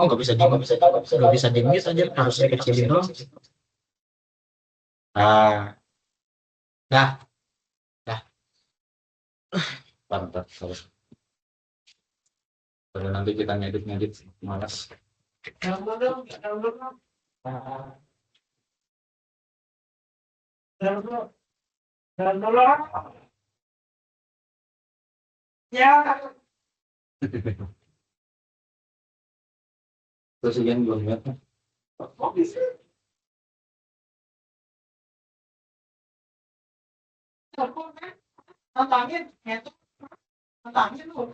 Oh, nggak bisa nggak bisa di mute aja, harus dikecilin dong. Ah, dah, dah. Mantap. Kalau nanti kita ngedit malas. Ya. Terus yang belum lihat. Oh, bisa. Nantangin, nantangin lu.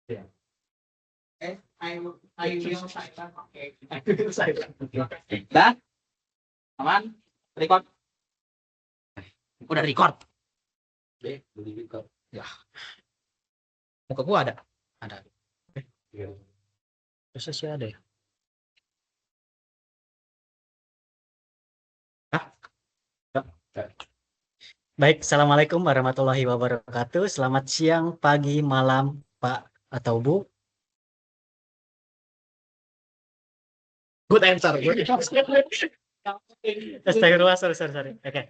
Ya. I will silent. Okay. I will silent. Dah, aman, record. Udah record. Deh, beli record. Ya. Muka gua ada. Ada. Iya. Terus sih ada ya. Hah? Baik, Assalamualaikum warahmatullahi wabarakatuh. Selamat siang, pagi, malam, Pak atau Bu. Good answer. Astagfirullah, sorry. Oke.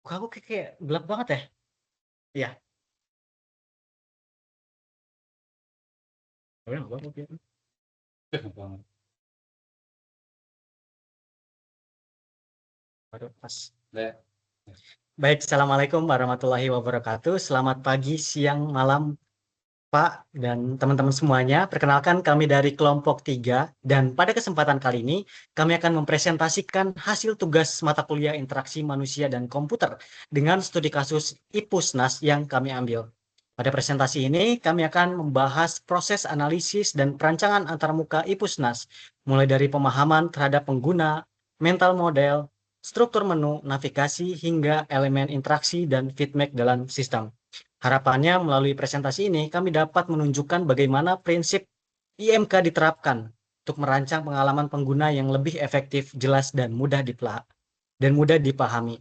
Muka aku kayak gelap banget ya? Iya. Nggak apa-apa. Aduh, pas. Baik, Assalamualaikum warahmatullahi wabarakatuh. Selamat pagi, siang, malam, Pak, dan teman-teman semuanya. Perkenalkan kami dari kelompok 3, dan pada kesempatan kali ini, kami akan mempresentasikan hasil tugas mata kuliah interaksi manusia dan komputer dengan studi kasus IPUSNAS yang kami ambil. Pada presentasi ini, kami akan membahas proses analisis dan perancangan antarmuka IPUSNAS, mulai dari pemahaman terhadap pengguna, mental model, struktur menu, navigasi, hingga elemen interaksi dan feedback dalam sistem. Harapannya melalui presentasi ini kami dapat menunjukkan bagaimana prinsip IMK diterapkan untuk merancang pengalaman pengguna yang lebih efektif, jelas, dan mudah dipahami.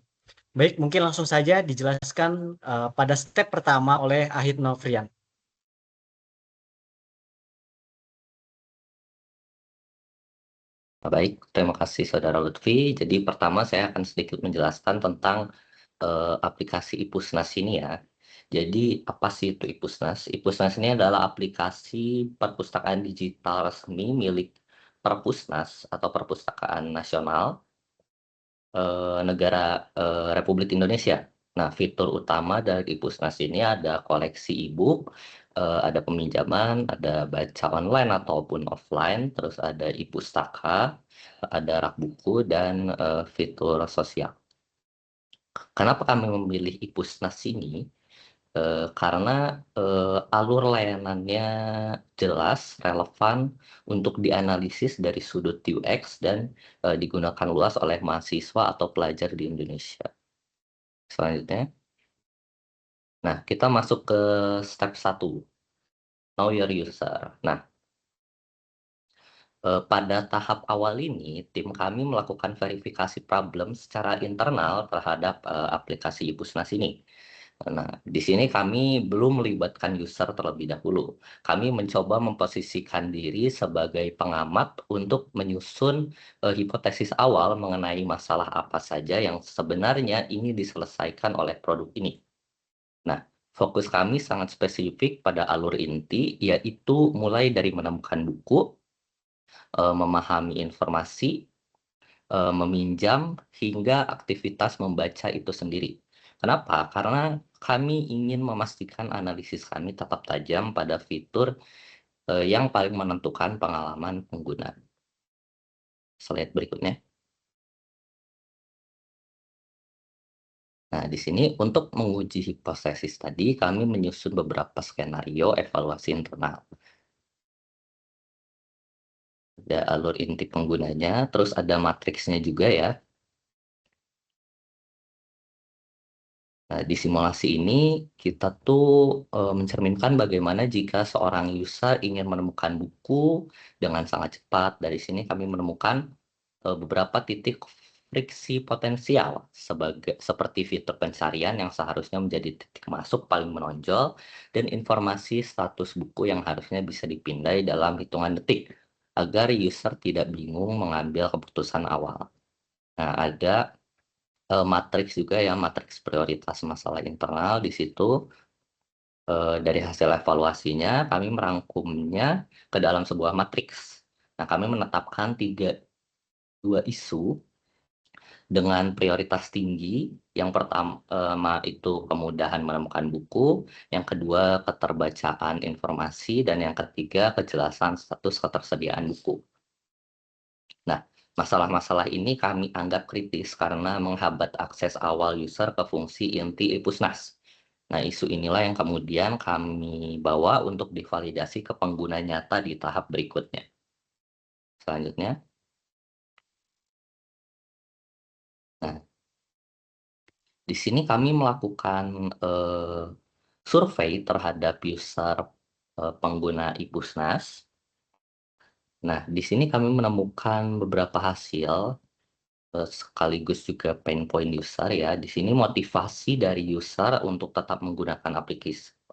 Baik, mungkin langsung saja dijelaskan pada step pertama oleh Ahid Novrian. Baik, terima kasih Saudara Lutfi. Jadi pertama saya akan sedikit menjelaskan tentang aplikasi IPUSNAS ini ya. Jadi apa sih itu IPUSNAS? IPUSNAS ini adalah aplikasi perpustakaan digital resmi milik Perpusnas atau Perpustakaan Nasional Negara Republik Indonesia. Nah, fitur utama dari IPUSNAS ini ada koleksi e-book, ada peminjaman, ada baca online ataupun offline, terus ada e-pustaka, ada rak buku, dan fitur sosial. Kenapa kami memilih IPUSNAS ini? Karena alur layanannya jelas, relevan untuk dianalisis dari sudut UX dan digunakan luas oleh mahasiswa atau pelajar di Indonesia. Selanjutnya, nah kita masuk ke step 1, know your user. Nah, pada tahap awal ini, tim kami melakukan verifikasi problem secara internal terhadap aplikasi IPUSNAS ini. Nah, di sini kami belum melibatkan user terlebih dahulu. Kami mencoba memposisikan diri sebagai pengamat untuk menyusun hipotesis awal mengenai masalah apa saja yang sebenarnya ingin diselesaikan oleh produk ini. Nah, fokus kami sangat spesifik pada alur inti, yaitu mulai dari menemukan buku, memahami informasi, meminjam, hingga aktivitas membaca itu sendiri. Kenapa? Karena kami ingin memastikan analisis kami tetap tajam pada fitur yang paling menentukan pengalaman pengguna. Slide berikutnya. Nah, di sini untuk menguji hipotesis tadi, kami menyusun beberapa skenario evaluasi internal. Ada alur inti penggunanya, terus ada matriksnya juga ya. Nah, di simulasi ini kita tuh mencerminkan bagaimana jika seorang user ingin menemukan buku dengan sangat cepat. Dari sini kami menemukan beberapa titik friksi potensial seperti fitur pencarian yang seharusnya menjadi titik masuk paling menonjol dan informasi status buku yang harusnya bisa dipindai dalam hitungan detik agar user tidak bingung mengambil keputusan awal. Nah, ada matriks juga ya, matriks prioritas masalah internal di situ. Dari hasil evaluasinya, kami merangkumnya ke dalam sebuah matriks. Nah, kami menetapkan dua isu dengan prioritas tinggi. Yang pertama itu kemudahan menemukan buku, yang kedua keterbacaan informasi, dan yang ketiga kejelasan status ketersediaan buku. Nah, masalah-masalah ini kami anggap kritis karena menghambat akses awal user ke fungsi inti Ipusnas. Nah, isu inilah yang kemudian kami bawa untuk divalidasi ke pengguna nyata di tahap berikutnya. Selanjutnya, nah, di sini kami melakukan survei terhadap user pengguna Ipusnas. Nah, di sini kami menemukan beberapa hasil sekaligus juga pain point user ya. Di sini motivasi dari user untuk tetap menggunakan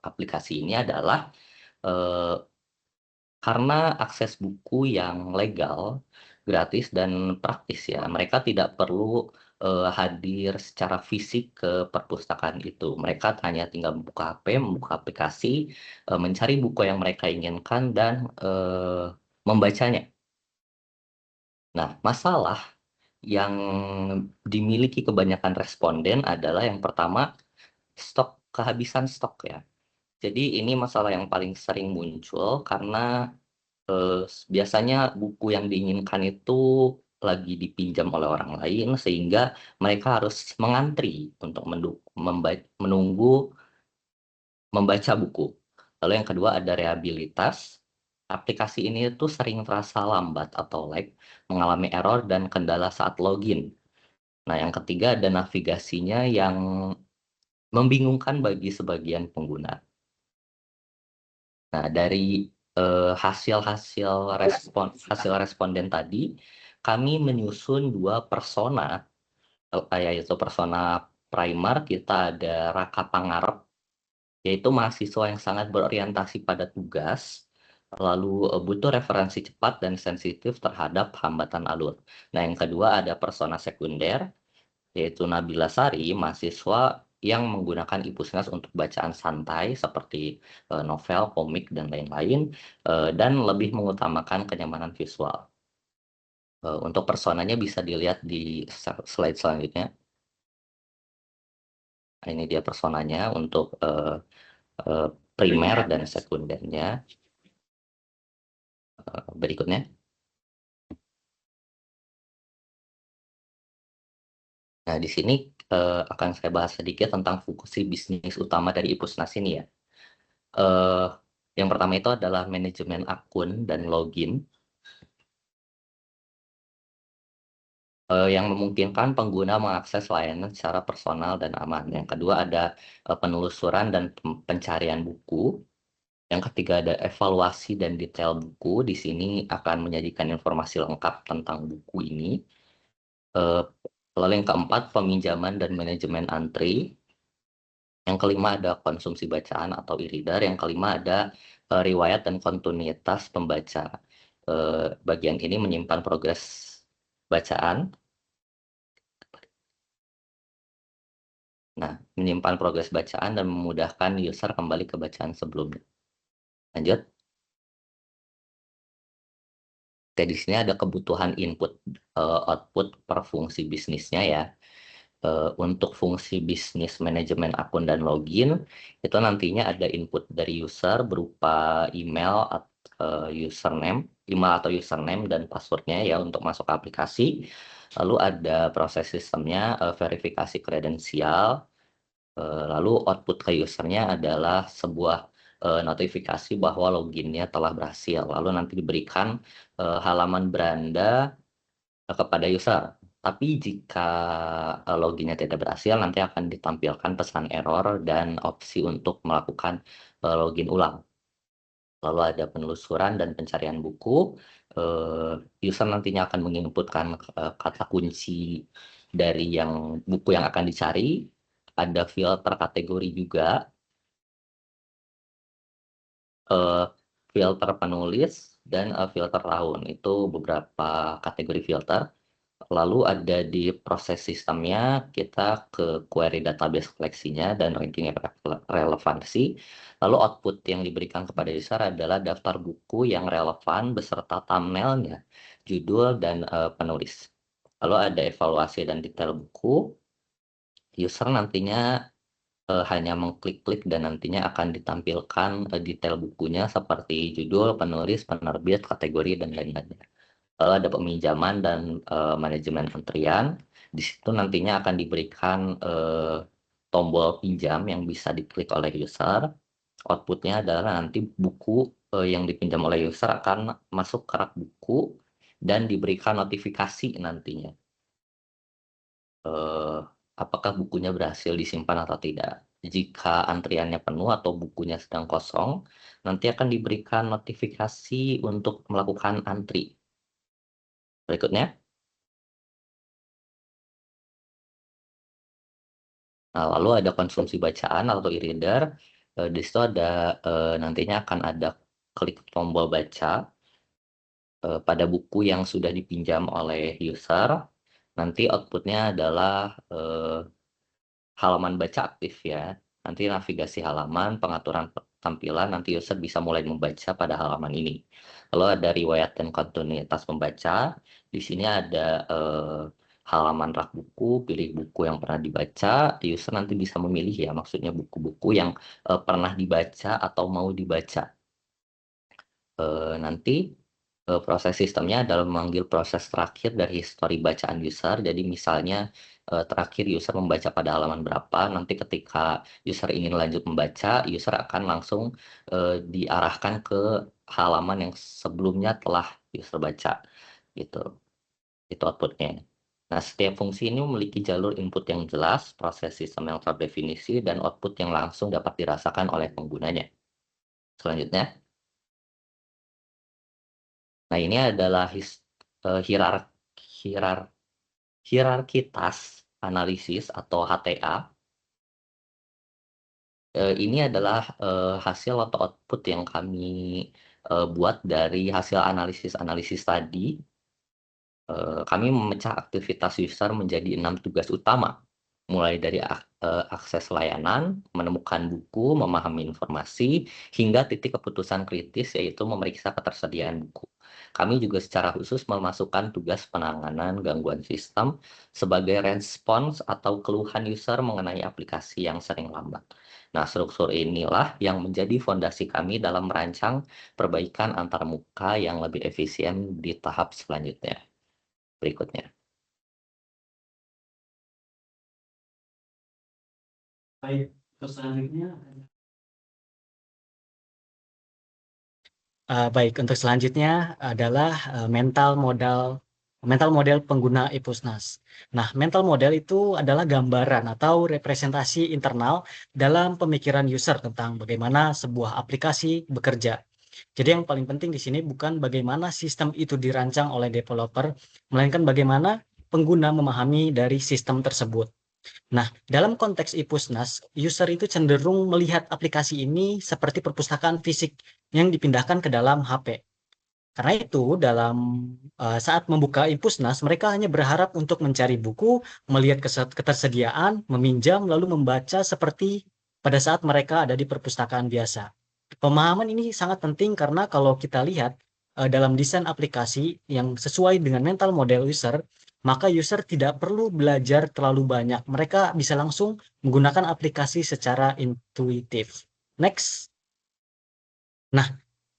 aplikasi ini adalah eh, karena akses buku yang legal, gratis dan praktis ya. Mereka tidak perlu hadir secara fisik ke perpustakaan itu. Mereka hanya tinggal membuka HP, membuka aplikasi, mencari buku yang mereka inginkan dan membacanya. Nah, masalah yang dimiliki kebanyakan responden adalah yang pertama, kehabisan stok ya. Jadi ini masalah yang paling sering muncul karena biasanya buku yang diinginkan itu lagi dipinjam oleh orang lain sehingga mereka harus mengantri untuk menunggu membaca buku. Lalu yang kedua ada rehabilitas. Aplikasi ini tuh sering terasa lambat atau lag, mengalami error dan kendala saat login. Nah, yang ketiga ada navigasinya yang membingungkan bagi sebagian pengguna. Nah, dari hasil responden tadi, kami menyusun dua persona, yaitu persona primer kita ada Raka Pangarep, yaitu mahasiswa yang sangat berorientasi pada tugas, lalu butuh referensi cepat dan sensitif terhadap hambatan alur. Nah, yang kedua ada persona sekunder, yaitu Nabila Sari, mahasiswa yang menggunakan Ipusnas untuk bacaan santai seperti novel, komik, dan lain-lain, dan lebih mengutamakan kenyamanan visual. Untuk personanya bisa dilihat di slide selanjutnya. Nah, ini dia personanya untuk primer dan sekundernya. Berikutnya. Nah, di sini akan saya bahas sedikit tentang fungsi bisnis utama dari Ipusnas ini ya. Eh, yang pertama itu adalah manajemen akun dan login, yang memungkinkan pengguna mengakses layanan secara personal dan aman. Yang kedua ada penelusuran dan pencarian buku. Yang ketiga ada evaluasi dan detail buku. Di sini akan menyajikan informasi lengkap tentang buku ini. Eh, Lalu yang keempat peminjaman dan manajemen antri. Yang kelima ada konsumsi bacaan atau e-reader. Yang kelima ada riwayat dan kontinuitas pembaca. Bagian ini menyimpan progres bacaan. Nah, menyimpan progres bacaan dan memudahkan user kembali ke bacaan sebelumnya. Lanjut. Oke, di sini ada kebutuhan input output per fungsi bisnisnya ya. Untuk fungsi bisnis manajemen akun dan login, itu nantinya ada input dari user berupa email atau username dan passwordnya ya untuk masuk ke aplikasi. Lalu ada proses sistemnya, verifikasi kredensial. Lalu output ke usernya adalah sebuah notifikasi bahwa loginnya telah berhasil. Lalu nanti diberikan halaman beranda kepada user Tapi jika loginnya tidak berhasil, nanti akan ditampilkan pesan error dan opsi untuk melakukan login ulang. Lalu ada penelusuran dan pencarian buku. User nantinya akan menginputkan kata kunci dari buku yang akan dicari. Ada filter kategori juga, filter penulis, dan filter tahun. Itu beberapa kategori filter. Lalu ada di proses sistemnya, kita ke query database koleksinya dan ranking relevansi. Lalu output yang diberikan kepada user adalah daftar buku yang relevan beserta thumbnailnya, judul, dan penulis. Lalu ada evaluasi dan detail buku. User nantinya hanya mengklik-klik dan nantinya akan ditampilkan detail bukunya seperti judul, penulis, penerbit, kategori, dan lain-lainnya. Lalu ada peminjaman dan manajemen antrian. Di situ nantinya akan diberikan tombol pinjam yang bisa diklik oleh user. Outputnya adalah nanti buku yang dipinjam oleh user akan masuk ke rak buku dan diberikan notifikasi nantinya. Apakah bukunya berhasil disimpan atau tidak. Jika antriannya penuh atau bukunya sedang kosong, nanti akan diberikan notifikasi untuk melakukan antri. Berikutnya. Nah, lalu ada konsumsi bacaan atau e-reader. Di situ ada nantinya akan ada klik tombol baca pada buku yang sudah dipinjam oleh user. Nanti outputnya adalah halaman baca aktif ya. Nanti navigasi halaman, pengaturan tampilan, nanti user bisa mulai membaca pada halaman ini. Lalu ada riwayat dan kontinuitas membaca. Di sini ada halaman rak buku, pilih buku yang pernah dibaca. User nanti bisa memilih ya, maksudnya buku-buku yang pernah dibaca atau mau dibaca. Nanti proses sistemnya adalah memanggil proses terakhir dari histori bacaan user. Jadi misalnya terakhir user membaca pada halaman berapa, nanti ketika user ingin lanjut membaca, user akan langsung diarahkan ke halaman yang sebelumnya telah user baca. Gitu. Itu outputnya. Nah, setiap fungsi ini memiliki jalur input yang jelas, proses sistem yang terdefinisi, dan output yang langsung dapat dirasakan oleh penggunanya. Selanjutnya. Nah, ini adalah hierarkitas analisis atau HTA. Ini adalah hasil atau output yang kami buat dari hasil analisis tadi. Kami memecah aktivitas user menjadi 6 tugas utama, mulai dari akses layanan, menemukan buku, memahami informasi, hingga titik keputusan kritis, yaitu memeriksa ketersediaan buku. Kami juga secara khusus memasukkan tugas penanganan gangguan sistem sebagai respons atau keluhan user mengenai aplikasi yang sering lambat. Nah, struktur inilah yang menjadi fondasi kami dalam merancang perbaikan antarmuka yang lebih efisien di tahap selanjutnya. Berikutnya. Baik, terus selanjutnya. Baik, untuk selanjutnya adalah mental model pengguna Epusnas. Nah, mental model itu adalah gambaran atau representasi internal dalam pemikiran user tentang bagaimana sebuah aplikasi bekerja. Jadi yang paling penting di sini bukan bagaimana sistem itu dirancang oleh developer, melainkan bagaimana pengguna memahami dari sistem tersebut. Nah, dalam konteks Epusnas, user itu cenderung melihat aplikasi ini seperti perpustakaan fisik yang dipindahkan ke dalam HP. Karena itu, dalam saat membuka Epusnas, mereka hanya berharap untuk mencari buku, melihat ketersediaan, meminjam, lalu membaca seperti pada saat mereka ada di perpustakaan biasa. Pemahaman ini sangat penting karena kalau kita lihat dalam desain aplikasi yang sesuai dengan mental model user, maka user tidak perlu belajar terlalu banyak. Mereka bisa langsung menggunakan aplikasi secara intuitif. Next. Nah,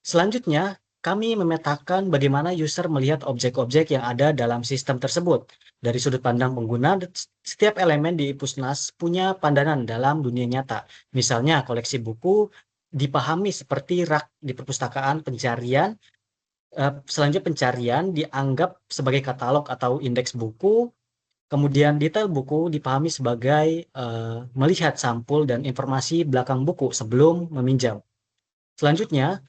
selanjutnya kami memetakan bagaimana user melihat objek-objek yang ada dalam sistem tersebut. Dari sudut pandang pengguna, setiap elemen di Epusnas punya pandangan dalam dunia nyata. Misalnya koleksi buku dipahami seperti rak di perpustakaan pencarian. Selanjutnya pencarian dianggap sebagai katalog atau indeks buku. Kemudian detail buku dipahami sebagai melihat sampul dan informasi belakang buku sebelum meminjam. Selanjutnya,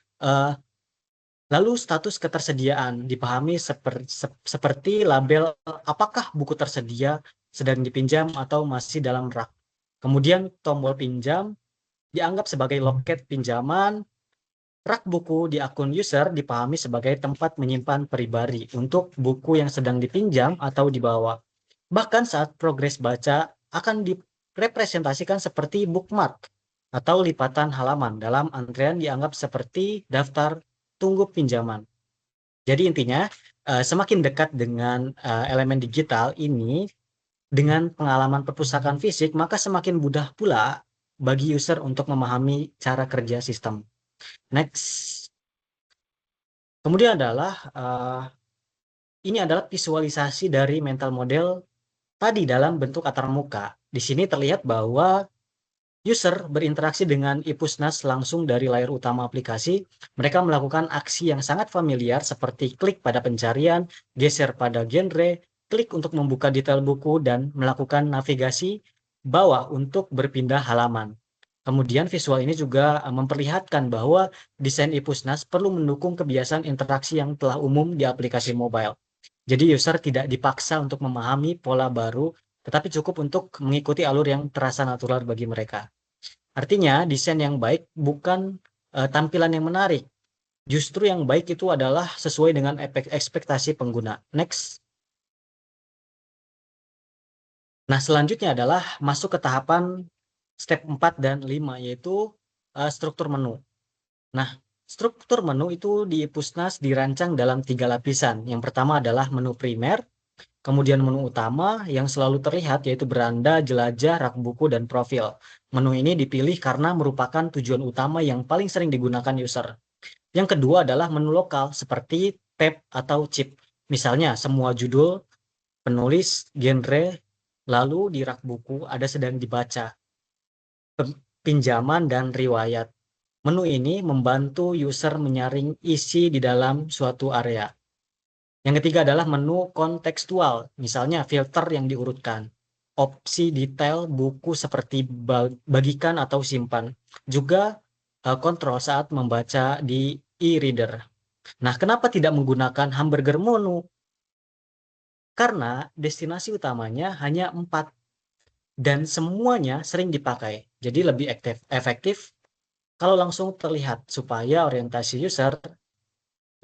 lalu status ketersediaan dipahami seperti label apakah buku tersedia, sedang dipinjam, atau masih dalam rak. Kemudian tombol pinjam dianggap sebagai loket pinjaman. Rak buku di akun user dipahami sebagai tempat menyimpan pribadi untuk buku yang sedang dipinjam atau dibawa. Bahkan saat progres baca akan direpresentasikan seperti bookmark atau lipatan halaman dalam antrean dianggap seperti daftar tunggu pinjaman. Jadi intinya semakin dekat dengan elemen digital ini dengan pengalaman perpustakaan fisik, maka semakin mudah pula bagi user untuk memahami cara kerja sistem. Next. Kemudian adalah ini adalah visualisasi dari mental model tadi dalam bentuk antarmuka. Di sini terlihat bahwa user berinteraksi dengan Ipusnas langsung dari layar utama aplikasi. Mereka melakukan aksi yang sangat familiar seperti klik pada pencarian, geser pada genre, klik untuk membuka detail buku, dan melakukan navigasi bawah untuk berpindah halaman. Kemudian visual ini juga memperlihatkan bahwa desain Ipusnas perlu mendukung kebiasaan interaksi yang telah umum di aplikasi mobile. Jadi user tidak dipaksa untuk memahami pola baru, tetapi cukup untuk mengikuti alur yang terasa natural bagi mereka. Artinya desain yang baik bukan tampilan yang menarik. Justru yang baik itu adalah sesuai dengan ekspektasi pengguna. Next. Nah, selanjutnya adalah masuk ke tahapan step 4 dan 5, yaitu struktur menu. Nah, struktur menu itu di Ipusnas dirancang dalam 3 lapisan. Yang pertama adalah menu primer, kemudian menu utama yang selalu terlihat yaitu beranda, jelajah, rak buku, dan profil. Menu ini dipilih karena merupakan tujuan utama yang paling sering digunakan user. Yang kedua adalah menu lokal seperti tab atau chip. Misalnya semua judul, penulis, genre, lalu di rak buku ada sedang dibaca, pinjaman, dan riwayat. Menu ini membantu user menyaring isi di dalam suatu area. Yang ketiga adalah menu kontekstual, misalnya filter yang diurutkan, opsi detail buku seperti bagikan atau simpan, juga kontrol saat membaca di e-reader. Nah, kenapa tidak menggunakan hamburger menu? Karena destinasi utamanya hanya 4 dan semuanya sering dipakai. Jadi lebih efektif kalau langsung terlihat supaya orientasi user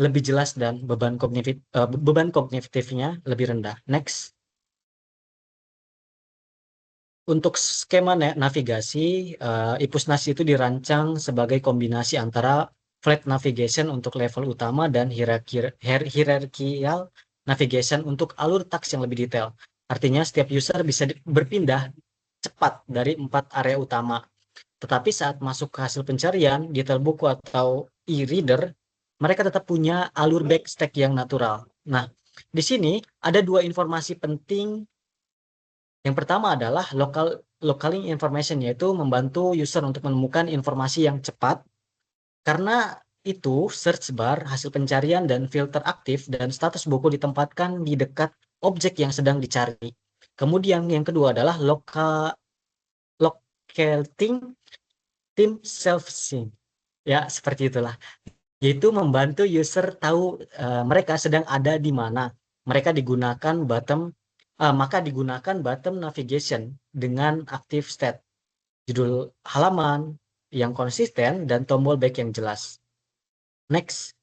lebih jelas dan beban kognitifnya lebih rendah. Next. Untuk skema navigasi, Ipusnas itu dirancang sebagai kombinasi antara flat navigation untuk level utama dan hierarchical navigation untuk alur teks yang lebih detail. Artinya setiap user bisa berpindah cepat dari 4 area utama. Tetapi saat masuk ke hasil pencarian, detail buku atau e-reader, mereka tetap punya alur backstack yang natural. Nah, di sini ada 2 informasi penting. Yang pertama adalah localing information, yaitu membantu user untuk menemukan informasi yang cepat. Karena itu, search bar, hasil pencarian, dan filter aktif dan status buku ditempatkan di dekat objek yang sedang dicari. Kemudian yang kedua adalah locating tim self-sync. Ya, seperti itulah. Yaitu membantu user tahu mereka sedang ada di mana. Maka digunakan bottom navigation dengan active state, judul halaman yang konsisten, dan tombol back yang jelas. Next.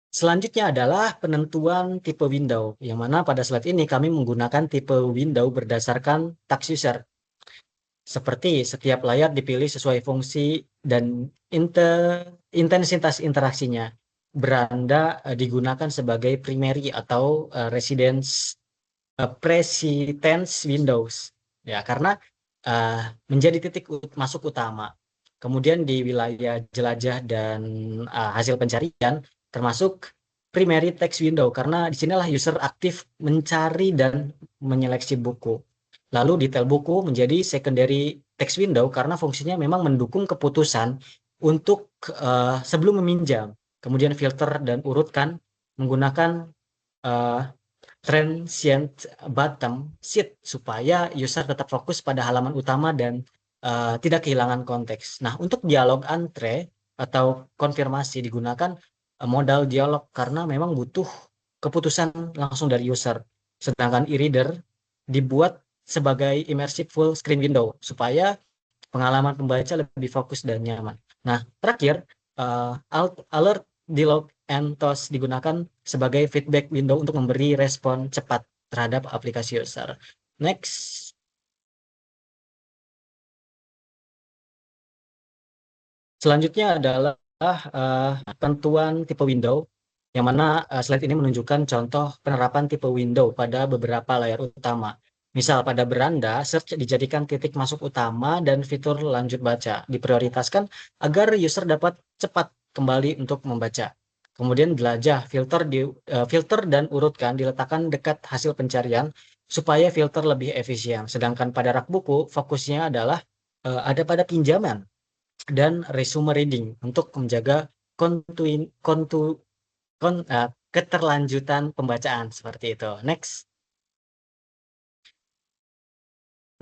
Selanjutnya adalah penentuan tipe window, yang mana pada slide ini kami menggunakan tipe window berdasarkan task user. Seperti setiap layar dipilih sesuai fungsi dan intensitas interaksinya. Beranda digunakan sebagai primary atau precedence windows, ya, karena menjadi titik masuk utama. Kemudian di wilayah jelajah dan hasil pencarian termasuk primary text window, karena disinilah user aktif mencari dan menyeleksi buku. Lalu detail buku menjadi secondary text window karena fungsinya memang mendukung keputusan untuk sebelum meminjam. Kemudian filter dan urutkan menggunakan transient bottom sheet supaya user tetap fokus pada halaman utama dan tidak kehilangan konteks. Nah, untuk dialog antre atau konfirmasi digunakan modal dialog karena memang butuh keputusan langsung dari user. Sedangkan e-reader dibuat sebagai immersive full screen window supaya pengalaman pembaca lebih fokus dan nyaman. Nah, terakhir, alert, dialog, and toast digunakan sebagai feedback window untuk memberi respon cepat terhadap aplikasi user. Next. Selanjutnya adalah penentuan tipe window, yang mana slide ini menunjukkan contoh penerapan tipe window pada beberapa layar utama. Misal pada beranda, search dijadikan titik masuk utama dan fitur lanjut baca diprioritaskan agar user dapat cepat kembali untuk membaca. Kemudian jelajah, filter dan urutkan diletakkan dekat hasil pencarian supaya filter lebih efisien. Sedangkan pada rak buku, fokusnya adalah ada pada pinjaman dan resume reading untuk menjaga keterlanjutan pembacaan seperti itu. Next.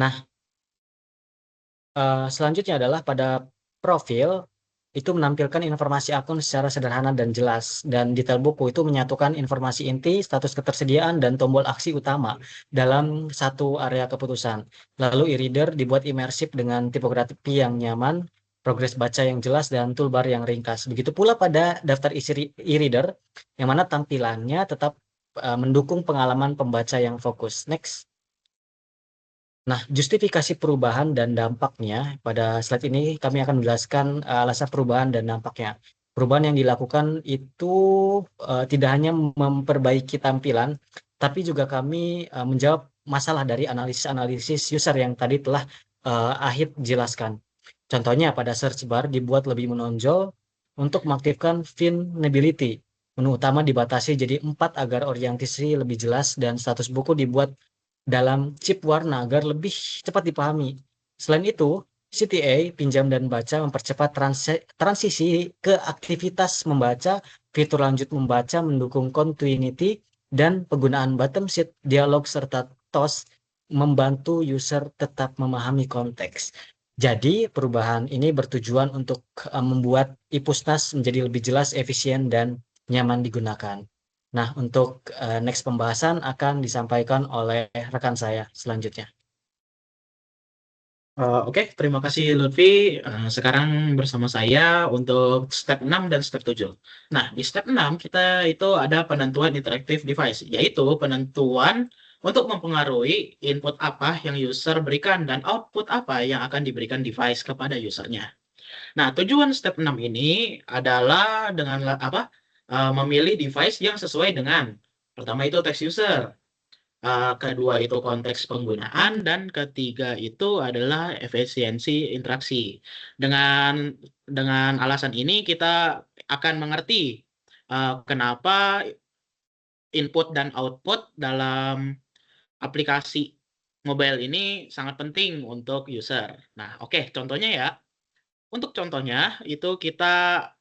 Nah, selanjutnya adalah pada profil itu menampilkan informasi akun secara sederhana dan jelas, dan detail buku itu menyatukan informasi inti, status ketersediaan, dan tombol aksi utama dalam satu area keputusan. Lalu e-reader dibuat imersif dengan tipografi yang nyaman, progres baca yang jelas, dan toolbar yang ringkas. Begitu pula pada daftar isi e-reader, yang mana tampilannya tetap mendukung pengalaman pembaca yang fokus. Next. Nah, justifikasi perubahan dan dampaknya pada slide ini kami akan menjelaskan alasan perubahan dan dampaknya. Perubahan yang dilakukan itu tidak hanya memperbaiki tampilan, tapi juga kami menjawab masalah dari analisis-analisis user yang tadi telah Ahid jelaskan. Contohnya pada search bar dibuat lebih menonjol untuk mengaktifkan findability. Menu utama dibatasi jadi 4 agar orientasi lebih jelas dan status buku dibuat dalam chip warna agar lebih cepat dipahami. Selain itu, CTA, pinjam dan baca mempercepat transisi ke aktivitas membaca, fitur lanjut membaca mendukung continuity, dan penggunaan bottom sheet, dialog, serta toast membantu user tetap memahami konteks. Jadi, perubahan ini bertujuan untuk membuat e-Pusnas menjadi lebih jelas, efisien, dan nyaman digunakan. Nah, untuk next pembahasan akan disampaikan oleh rekan saya selanjutnya. Oke, terima kasih Lutfi. Sekarang bersama saya untuk step 6 dan step 7. Nah, di step 6 kita itu ada penentuan interactive device, yaitu penentuan untuk mempengaruhi input apa yang user berikan dan output apa yang akan diberikan device kepada usernya. Nah, tujuan step 6 ini adalah dengan memilih device yang sesuai dengan pertama itu text user, kedua itu konteks penggunaan, dan ketiga itu adalah efisiensi interaksi. Dengan alasan ini kita akan mengerti kenapa input dan output dalam aplikasi mobile ini sangat penting untuk user. Nah, oke, contohnya ya. Untuk contohnya itu kita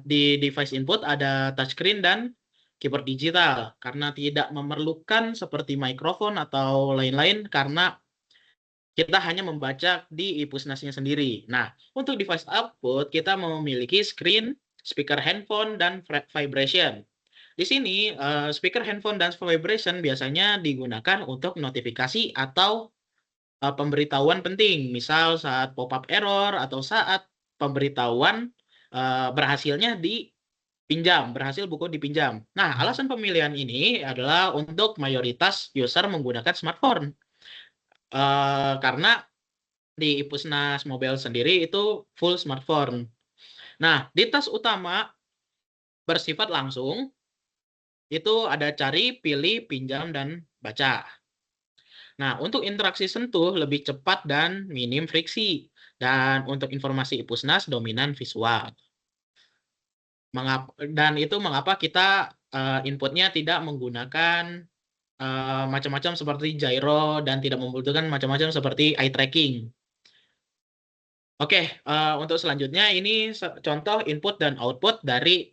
di device input ada touchscreen dan keyboard digital karena tidak memerlukan seperti mikrofon atau lain-lain karena kita hanya membaca di e-Pusnasnya sendiri. Nah, untuk device output kita memiliki screen, speaker handphone, dan vibration. Di sini speaker handphone dan vibration biasanya digunakan untuk notifikasi atau pemberitahuan penting, misal saat pop-up error atau saat pemberitahuan berhasilnya berhasil buku dipinjam. Nah, alasan pemilihan ini adalah untuk mayoritas user menggunakan smartphone. Karena di e-Pusnas Mobile sendiri itu full smartphone. Nah, di tas utama bersifat langsung, itu ada cari, pilih, pinjam, dan baca. Nah, untuk interaksi sentuh lebih cepat dan minim friksi. Dan untuk informasi e-Pusnas dominan visual. Dan itu mengapa kita inputnya tidak menggunakan macam-macam seperti gyro dan tidak membutuhkan macam-macam seperti eye tracking. Oke, untuk selanjutnya ini contoh input dan output dari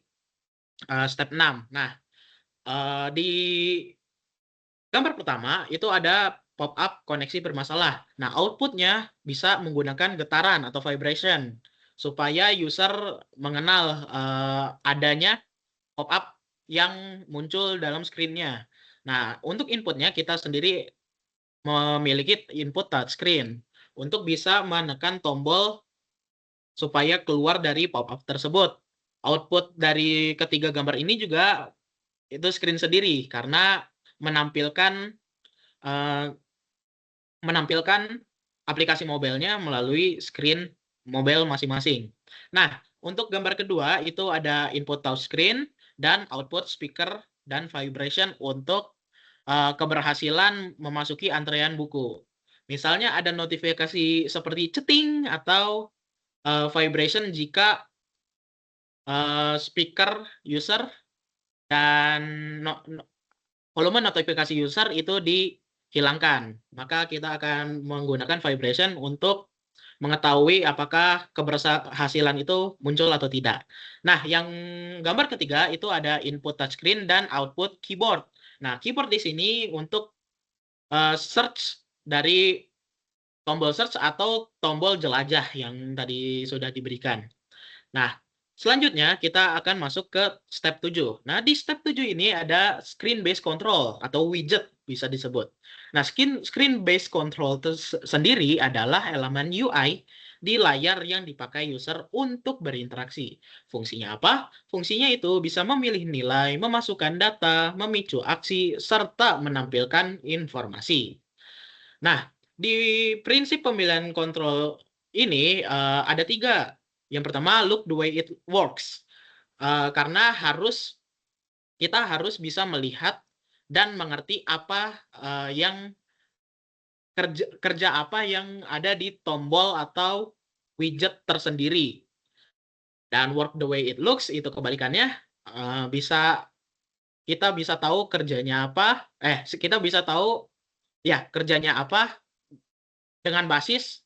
step 6. Nah, di Gambar pertama itu ada pop-up koneksi bermasalah. Nah, outputnya bisa menggunakan getaran atau vibration supaya user mengenal adanya pop-up yang muncul dalam screen-nya. Nah, untuk inputnya kita sendiri memiliki input touchscreen untuk bisa menekan tombol supaya keluar dari pop-up tersebut. Output dari ketiga gambar ini juga itu screen sendiri karena menampilkan eh, aplikasi mobilenya melalui screen mobile masing-masing. Nah, untuk gambar kedua itu ada input touchscreen dan output speaker dan vibration untuk keberhasilan memasuki antrean buku. Misalnya ada notifikasi seperti ceting atau vibration jika speaker user dan volume notifikasi user itu dihilangkan. Maka kita akan menggunakan vibration untuk mengetahui apakah keberhasilan itu muncul atau tidak. Nah, yang gambar ketiga itu ada input touchscreen dan output keyboard. Nah, keyboard di sini untuk search dari tombol search atau tombol jelajah yang tadi sudah diberikan. Nah, selanjutnya kita akan masuk ke step 7. Nah, di step 7 ini ada screen based control atau widget bisa disebut. Nah, screen based control sendiri adalah elemen UI di layar yang dipakai user untuk berinteraksi. Fungsinya apa? Fungsinya itu bisa memilih nilai, memasukkan data, memicu aksi, serta menampilkan informasi. Nah, di prinsip pemilihan kontrol ini ada 3. Yang pertama, look the way it works. Karena kita harus bisa melihat dan mengerti apa yang kerja apa yang ada di tombol atau widget tersendiri. Dan work the way it looks itu kebalikannya, kita bisa tahu kerjanya apa, kita bisa tahu ya kerjanya apa dengan basis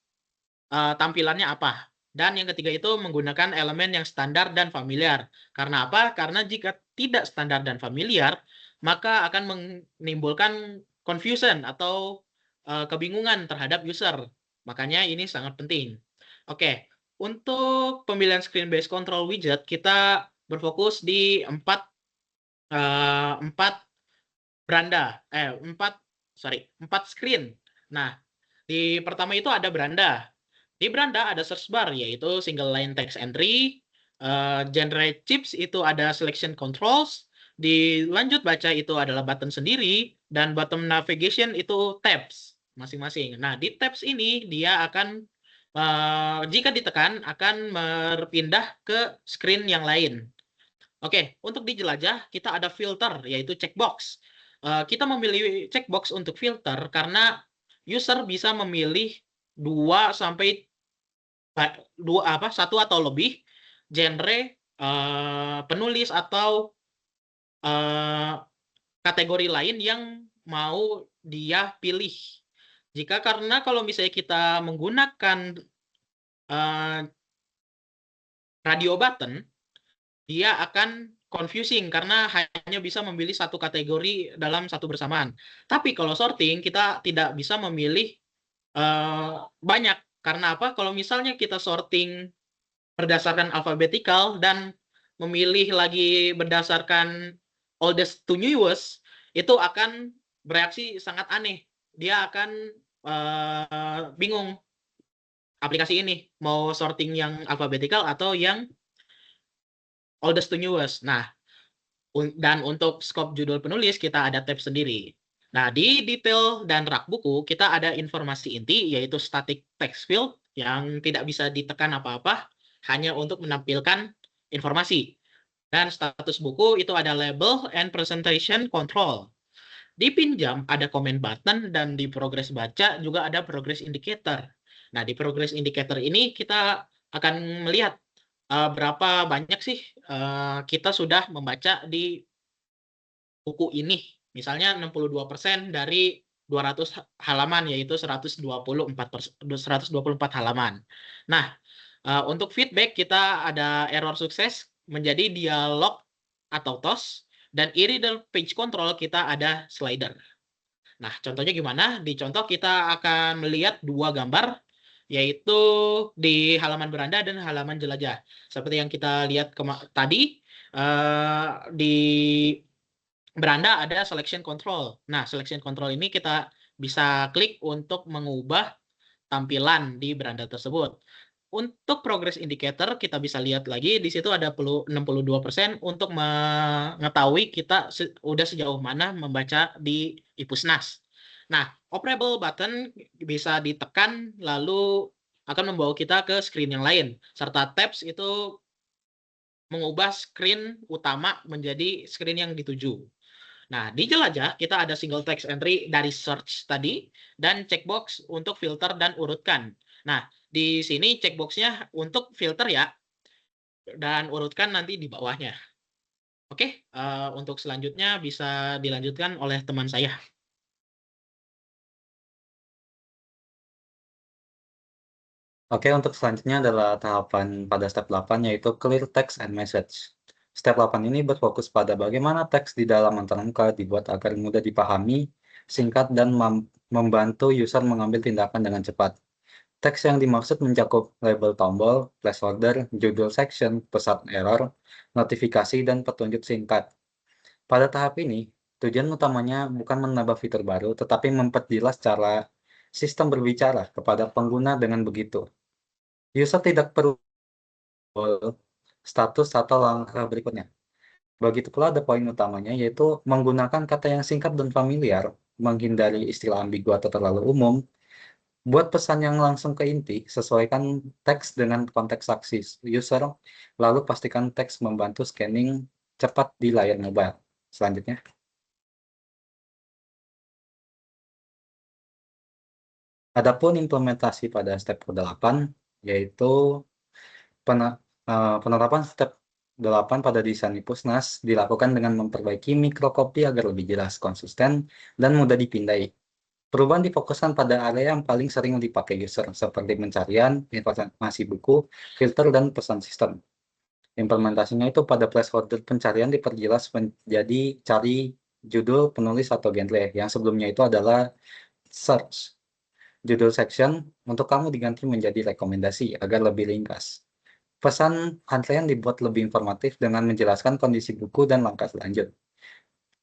tampilannya apa. Dan yang ketiga itu menggunakan elemen yang standar dan familiar. Karena apa? Karena jika tidak standar dan familiar, maka akan menimbulkan confusion atau kebingungan terhadap user. Makanya ini sangat penting. Oke, untuk pemilihan screen based control widget kita berfokus di 4 screen. Nah, di pertama itu ada beranda. Di beranda ada search bar, yaitu single line text entry. Generate chips itu ada selection controls. Di lanjut baca itu adalah button sendiri. Dan bottom navigation itu tabs masing-masing. Nah, di tabs ini dia akan, jika ditekan, akan berpindah ke screen yang lain. Oke, untuk di jelajah kita ada filter, yaitu checkbox. Kita memilih checkbox untuk filter karena user bisa memilih 1 atau lebih genre penulis atau kategori lain yang mau dia pilih. Karena kalau misalnya kita menggunakan radio button, dia akan confusing karena hanya bisa memilih satu kategori dalam satu bersamaan. Tapi kalau sorting kita tidak bisa memilih banyak. Karena apa? Kalau misalnya kita sorting berdasarkan alfabetikal dan memilih lagi berdasarkan oldest to newest, itu akan bereaksi sangat aneh. Dia akan bingung aplikasi ini mau sorting yang alfabetikal atau yang oldest to newest. Nah, dan untuk scope judul penulis kita ada tab sendiri. Nah, di detail dan rak buku kita ada informasi inti yaitu static text field yang tidak bisa ditekan apa-apa, hanya untuk menampilkan informasi. Dan status buku itu ada label and presentation control. Di pinjam ada comment button dan di progress baca juga ada progress indicator. Nah, di progress indicator ini kita akan melihat berapa banyak sih kita sudah membaca di buku ini. Misalnya 62% dari 200 halaman, yaitu 124 halaman. Nah, untuk feedback kita ada error sukses menjadi dialog atau TOS, dan e-reader page control kita ada slider. Nah, contohnya gimana? Di contoh kita akan melihat dua gambar, yaitu di halaman beranda dan halaman jelajah. Seperti yang kita lihat tadi, di beranda ada selection control. Nah, selection control ini kita bisa klik untuk mengubah tampilan di beranda tersebut. Untuk progress indicator kita bisa lihat lagi di situ ada 62% untuk mengetahui kita udah sejauh mana membaca di Ipusnas. Nah, operable button bisa ditekan lalu akan membawa kita ke screen yang lain, serta tabs itu mengubah screen utama menjadi screen yang dituju. Nah, di jelajah kita ada single text entry dari search tadi dan checkbox untuk filter dan urutkan. Nah, di sini checkboxnya untuk filter ya, dan urutkan nanti di bawahnya. Oke, untuk selanjutnya bisa dilanjutkan oleh teman saya. Oke, untuk selanjutnya adalah tahapan pada step 8 yaitu clear text and message. Step 8 ini berfokus pada bagaimana teks di dalam antarmuka dibuat agar mudah dipahami, singkat, dan membantu user mengambil tindakan dengan cepat. Teks yang dimaksud mencakup label tombol, placeholder, judul section, pesan error, notifikasi, dan petunjuk singkat. Pada tahap ini, tujuan utamanya bukan menambah fitur baru, tetapi memperjelas cara sistem berbicara kepada pengguna. Dengan begitu, user tidak perlu status atau langkah berikutnya. Begitu pula ada poin utamanya, yaitu menggunakan kata yang singkat dan familiar, menghindari istilah ambigu atau terlalu umum. Buat pesan yang langsung ke inti, sesuaikan teks dengan konteks aksi user, lalu pastikan teks membantu scanning cepat di layar mobile. Selanjutnya, adapun implementasi pada step ke-8, yaitu penerapan step 8 pada desain Ipusnas dilakukan dengan memperbaiki mikrocopy agar lebih jelas, konsisten, dan mudah dipindai. Perubahan difokuskan pada area yang paling sering dipakai user, seperti pencarian, informasi buku, filter, dan pesan sistem. Implementasinya itu pada placeholder pencarian diperjelas menjadi cari judul, penulis, atau genre, yang sebelumnya itu adalah search. Judul section untuk kamu diganti menjadi rekomendasi agar lebih ringkas. Pesan antrean dibuat lebih informatif dengan menjelaskan kondisi buku dan langkah selanjut.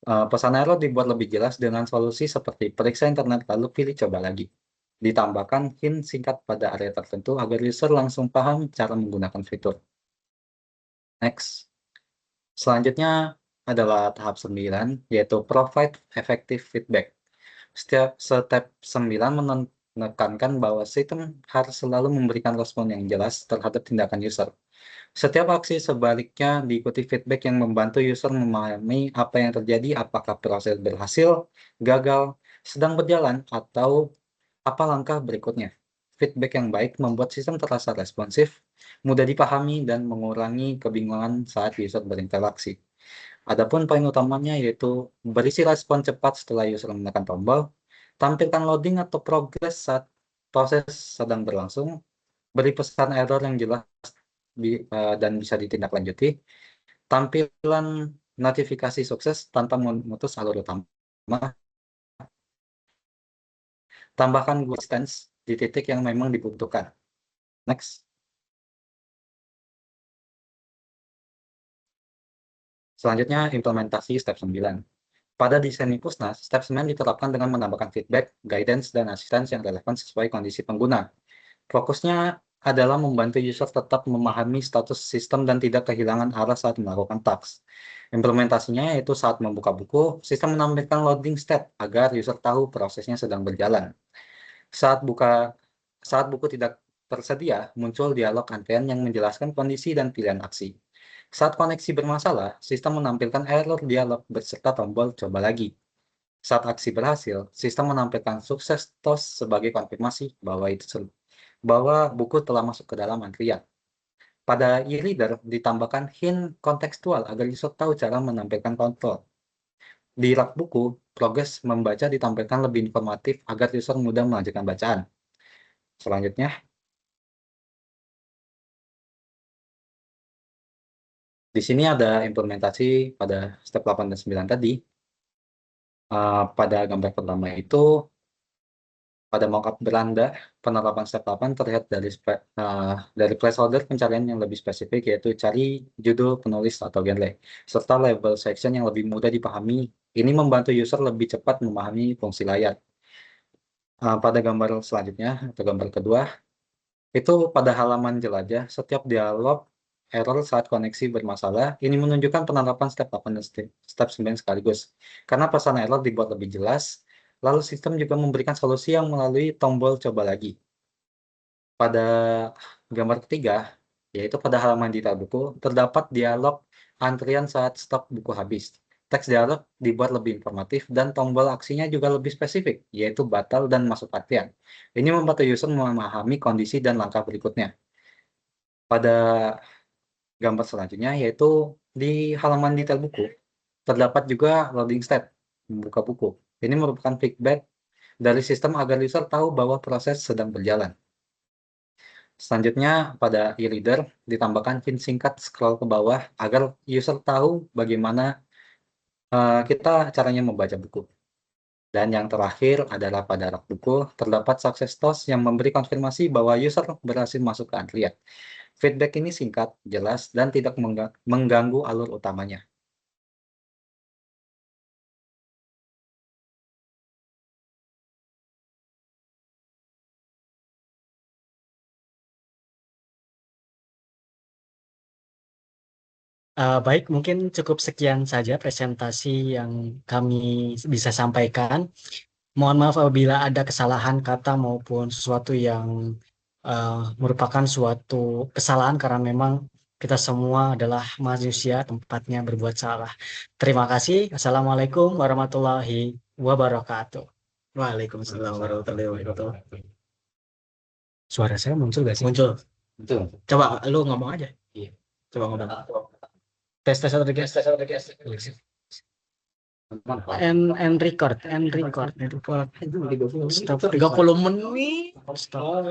Pesan error dibuat lebih jelas dengan solusi seperti periksa internet lalu pilih coba lagi. Ditambahkan hint singkat pada area tertentu agar user langsung paham cara menggunakan fitur. Next. Selanjutnya adalah tahap 9, yaitu provide effective feedback. Setiap step 9 menekankan bahwa sistem harus selalu memberikan respon yang jelas terhadap tindakan user. Setiap aksi sebaliknya diikuti feedback yang membantu user memahami apa yang terjadi, apakah proses berhasil, gagal, sedang berjalan, atau apa langkah berikutnya. Feedback yang baik membuat sistem terasa responsif, mudah dipahami, dan mengurangi kebingungan saat user berinteraksi. Adapun poin utamanya yaitu berisi respon cepat setelah user menekan tombol, tampilkan loading atau progress saat proses sedang berlangsung, beri pesan error yang jelas dan bisa ditindaklanjuti, tampilan notifikasi sukses tanpa memutus alur utama, tambahkan distance di titik yang memang dibutuhkan. Next. Selanjutnya, implementasi step 9. Pada desain Ipusnas, step 9 diterapkan dengan menambahkan feedback, guidance, dan asistensi yang relevan sesuai kondisi pengguna. Fokusnya adalah membantu user tetap memahami status sistem dan tidak kehilangan arah saat melakukan task. Implementasinya yaitu saat membuka buku, sistem menampilkan loading state agar user tahu prosesnya sedang berjalan. Saat buku tidak tersedia, muncul dialog antrean yang menjelaskan kondisi dan pilihan aksi. Saat koneksi bermasalah, sistem menampilkan error dialog beserta tombol coba lagi. Saat aksi berhasil, sistem menampilkan sukses toast sebagai konfirmasi bahwa buku telah masuk ke dalam antrian. Pada e-reader ditambahkan hint kontekstual agar user tahu cara menampilkan kontrol. Di rak buku, progres membaca ditampilkan lebih informatif agar user mudah melanjutkan bacaan. Selanjutnya, di sini ada implementasi pada step 8 dan 9 tadi. Pada gambar pertama itu, pada mockup beranda, penerapan step 8 terlihat dari placeholder pencarian yang lebih spesifik, yaitu cari judul, penulis, atau genre, serta label section yang lebih mudah dipahami. Ini membantu user lebih cepat memahami fungsi layar. Pada gambar selanjutnya, atau gambar kedua, itu pada halaman jelajah, setiap dialog error saat koneksi bermasalah, ini menunjukkan penerapan step 8 dan step 9 sekaligus. Karena pesan error dibuat lebih jelas, lalu sistem juga memberikan solusi yang melalui tombol coba lagi. Pada gambar ketiga, yaitu pada halaman detail buku, terdapat dialog antrian saat stok buku habis. Teks dialog dibuat lebih informatif dan tombol aksinya juga lebih spesifik, yaitu batal dan masuk artian. Ini membantu user memahami kondisi dan langkah berikutnya. Pada gambar selanjutnya, yaitu di halaman detail buku, terdapat juga loading step, membuka buku. Ini merupakan feedback dari sistem agar user tahu bahwa proses sedang berjalan. Selanjutnya, pada e-reader ditambahkan hint singkat scroll ke bawah agar user tahu bagaimana kita caranya membaca buku. Dan yang terakhir adalah pada rak buku, terdapat success toast yang memberi konfirmasi bahwa user berhasil masuk ke antrian. Feedback ini singkat, jelas, dan tidak mengganggu alur utamanya. Baik, mungkin cukup sekian saja presentasi yang kami bisa sampaikan. Mohon maaf apabila ada kesalahan kata maupun sesuatu yang merupakan suatu kesalahan karena memang kita semua adalah manusia, tempatnya berbuat salah. Terima kasih. Assalamualaikum warahmatullahi wabarakatuh. Waalaikumsalam warahmatullahi wabarakatuh. Suara saya muncul gak sih? Muncul. Betul. Coba lu ngomong aja. Iya. Coba ngomong. Tes tes satu guys. And record. Stop 30 menit. Stop.